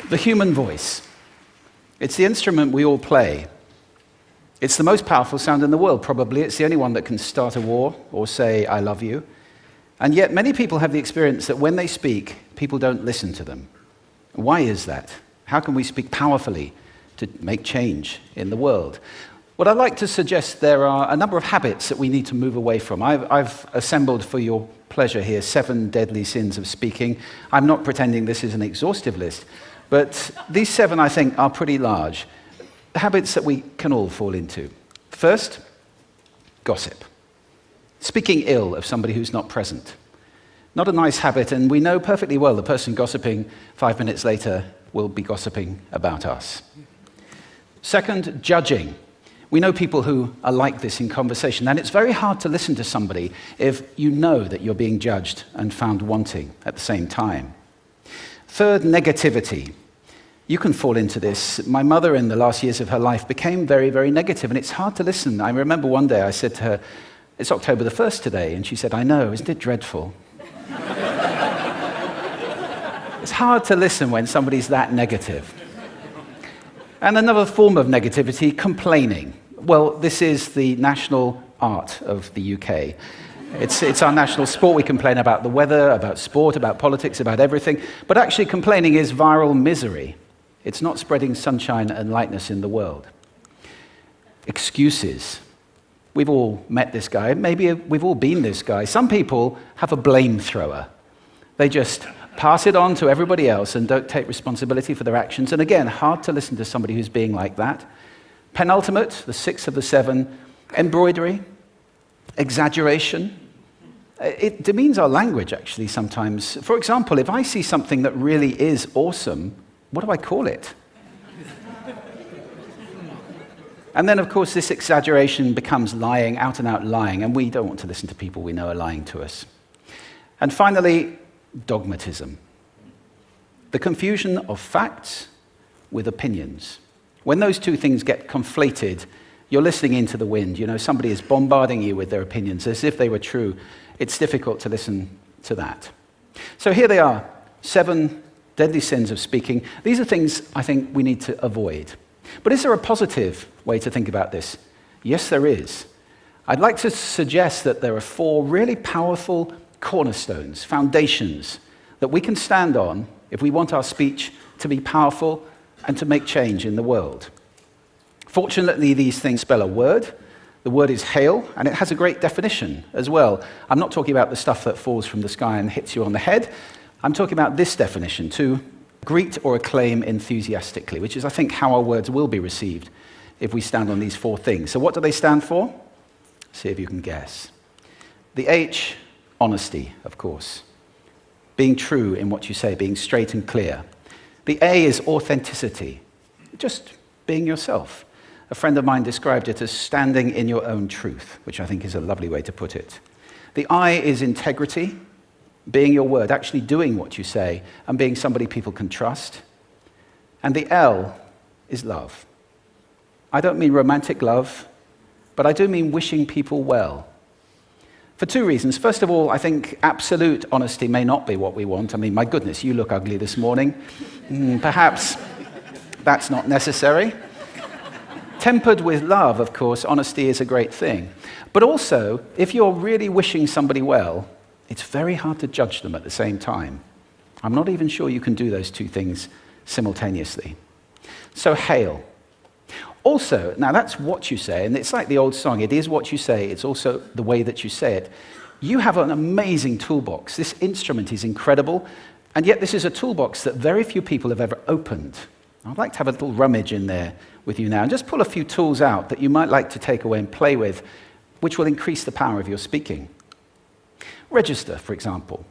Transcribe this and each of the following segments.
The human voice. It's the instrument we all play. It's the most powerful sound in the world, probably. It's the only one that can start a war or say, I love you. And yet many people have the experience that when they speak, people don't listen to them. Why is that? How can we speak powerfully to make change in the world? What I'd like to suggest, there are a number of habits that we need to move away from. I've assembled for your pleasure here 7 deadly sins of speaking. I'm not pretending this is an exhaustive list, but these 7, I think, are pretty large. Habits that we can all fall into. First, gossip. Speaking ill of somebody who's not present. Not a nice habit, and we know perfectly well the person gossiping 5 minutes later will be gossiping about us. Second, judging. We know people who are like this in conversation, and it's very hard to listen to somebody if you know that you're being judged and found wanting at the same time. Third, negativity. You can fall into this. My mother, in the last years of her life, became very, very negative, and it's hard to listen. I remember one day I said to her, it's October the 1st today, and she said, I know, isn't it dreadful? It's hard to listen when somebody's that negative. And another form of negativity, complaining. Well, this is the national art of the UK. It's our national sport. We complain about the weather, about sport, about politics, about everything. But actually, complaining is viral misery. It's not spreading sunshine and lightness in the world. Excuses. We've all met this guy. Maybe we've all been this guy. Some people have a blame thrower. They just pass it on to everybody else and don't take responsibility for their actions. And again, hard to listen to somebody who's being like that. Penultimate, the 6th of the 7, embroidery, exaggeration. It demeans our language, actually, sometimes. For example, if I see something that really is awesome, what do I call it? And then, of course, this exaggeration becomes lying, out and out lying, and we don't want to listen to people we know are lying to us. And finally, dogmatism. The confusion of facts with opinions. When those two things get conflated, you're listening into the wind. You know, somebody is bombarding you with their opinions as if they were true. It's difficult to listen to that. So here they are, 7 deadly sins of speaking. These are things I think we need to avoid. But is there a positive way to think about this? Yes, there is. I'd like to suggest that there are 4 really powerful cornerstones, foundations, that we can stand on if we want our speech to be powerful and to make change in the world. Fortunately, these things spell a word. The word is hail, and it has a great definition as well. I'm not talking about the stuff that falls from the sky and hits you on the head. I'm talking about this definition, to greet or acclaim enthusiastically, which is, I think, how our words will be received if we stand on these 4 things. So what do they stand for? See if you can guess. The H, honesty, of course. Being true in what you say, being straight and clear. The A is authenticity, just being yourself. A friend of mine described it as standing in your own truth, which I think is a lovely way to put it. The I is integrity, being your word, actually doing what you say, and being somebody people can trust. And the L is love. I don't mean romantic love, but I do mean wishing people well. For 2 reasons. First of all, I think absolute honesty may not be what we want. I mean, my goodness, you look ugly this morning. Perhaps that's not necessary. Tempered with love, of course, honesty is a great thing. But also, if you're really wishing somebody well, it's very hard to judge them at the same time. I'm not even sure you can do those 2 things simultaneously. So, hail. Also, now that's what you say, and it's like the old song, it is what you say, it's also the way that you say it. You have an amazing toolbox. This instrument is incredible, and yet this is a toolbox that very few people have ever opened. I'd like to have a little rummage in there with you now, and just pull a few tools out that you might like to take away and play with, which will increase the power of your speaking. Register, for example.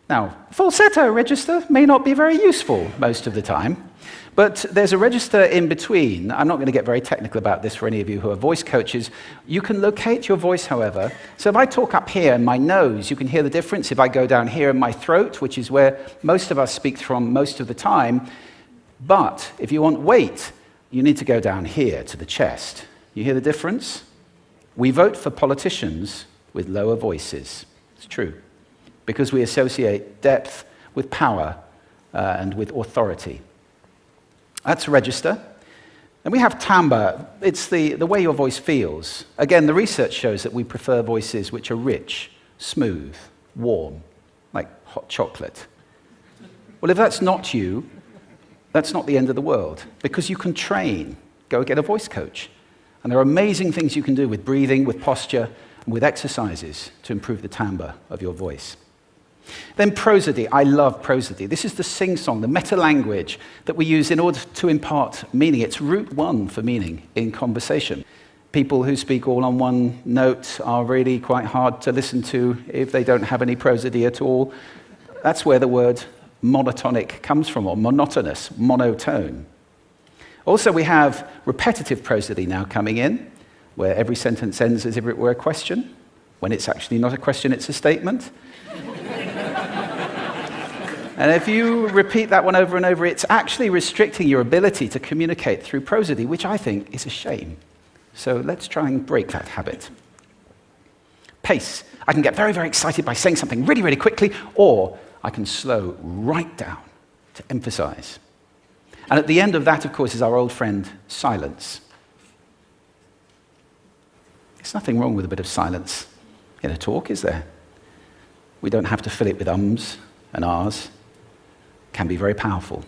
Now, falsetto register may not be very useful most of the time, but there's a register in between. I'm not going to get very technical about this for any of you who are voice coaches. You can locate your voice, however. So if I talk up here in my nose, you can hear the difference. If I go down here in my throat, which is where most of us speak from most of the time, but if you want weight, you need to go down here to the chest. You hear the difference? We vote for politicians with lower voices. It's true, because we associate depth with power and with authority. That's register. And we have timbre. It's the way your voice feels. Again, the research shows that we prefer voices which are rich, smooth, warm, like hot chocolate. Well, if that's not you, that's not the end of the world, because you can train. Go get a voice coach. And there are amazing things you can do with breathing, with posture, and with exercises to improve the timbre of your voice. Then prosody. I love prosody. This is the sing-song, the meta-language that we use in order to impart meaning. It's route one for meaning in conversation. People who speak all on one note are really quite hard to listen to if they don't have any prosody at all. That's where the word monotonic comes from, or monotonous, monotone. Also, we have repetitive prosody now coming in, where every sentence ends as if it were a question, when it's actually not a question, it's a statement. And if you repeat that one over and over, it's actually restricting your ability to communicate through prosody, which I think is a shame. So let's try and break that habit. Pace. I can get very, very excited by saying something really, really quickly, or I can slow right down to emphasize. And at the end of that, of course, is our old friend, silence. There's nothing wrong with a bit of silence in a talk, is there? We don't have to fill it with ums and ahs. Can be very powerful.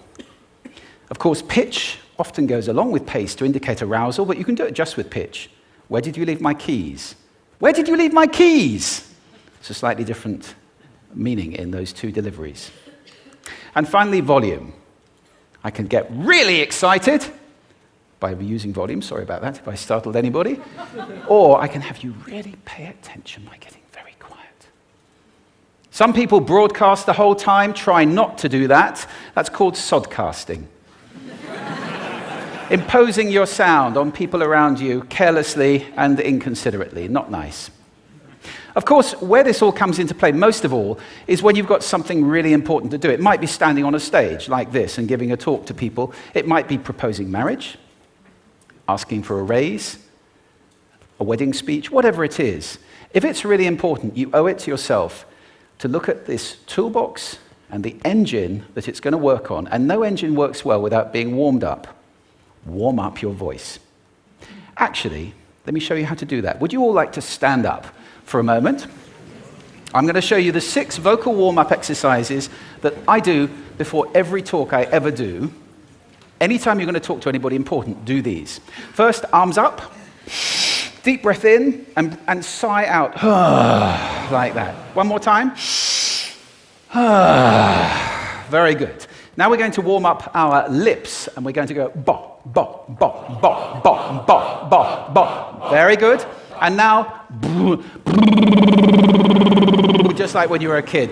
Of course, pitch often goes along with pace to indicate arousal, but you can do it just with pitch. Where did you leave my keys? Where did you leave my keys? It's a slightly different meaning in those two deliveries. And finally, volume. I can get really excited by using volume, sorry about that if I startled anybody, or I can have you really pay attention by getting very quiet. Some people broadcast the whole time, try not to do that. That's called sodcasting. Imposing your sound on people around you carelessly and inconsiderately, not nice. Of course, where this all comes into play most of all is when you've got something really important to do. It might be standing on a stage like this and giving a talk to people. It might be proposing marriage, asking for a raise, a wedding speech, whatever it is. If it's really important, you owe it to yourself to look at this toolbox and the engine that it's going to work on. And no engine works well without being warmed up. Warm up your voice. Actually, let me show you how to do that. Would you all like to stand up for a moment? I'm going to show you the 6 vocal warm-up exercises that I do before every talk I ever do. Anytime you're going to talk to anybody important, do these. First, arms up, deep breath in, and sigh out, like that. One more time. Very good. Now we're going to warm up our lips, and we're going to go bop, bop, bop, bop, bop, bop, bop, bop. Very good. And now, just like when you were a kid.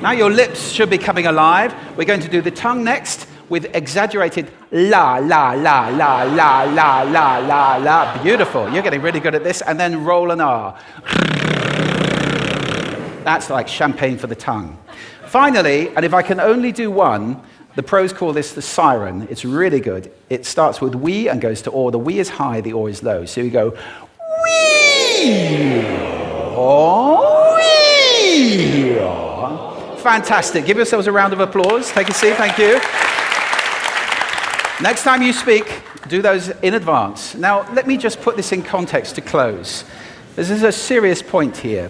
Now your lips should be coming alive. We're going to do the tongue next with exaggerated la, la, la, la, la, la, la, la, la. Beautiful. You're getting really good at this. And then roll an R. That's like champagne for the tongue. Finally, and if I can only do one, the pros call this the siren. It's really good. It starts with we and goes to or. The we is high, the or is low. So you go wee, or, wee. Fantastic. Give yourselves a round of applause. Take a seat. Thank you. Next time you speak, do those in advance. Now, let me just put this in context to close. This is a serious point here.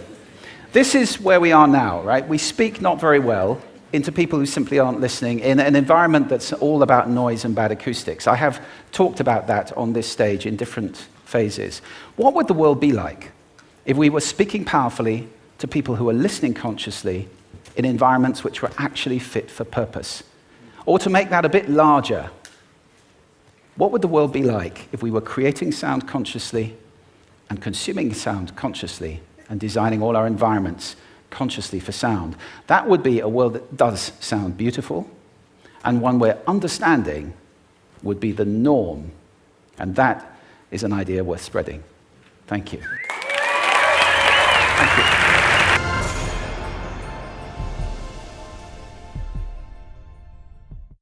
This is where we are now, right? We speak not very well into people who simply aren't listening in an environment that's all about noise and bad acoustics. I have talked about that on this stage in different phases. What would the world be like if we were speaking powerfully to people who are listening consciously in environments which were actually fit for purpose? Or to make that a bit larger, what would the world be like if we were creating sound consciously and consuming sound consciously and designing all our environments consciously for sound? That would be a world that does sound beautiful, and one where understanding would be the norm. And that is an idea worth spreading. Thank you. Thank you.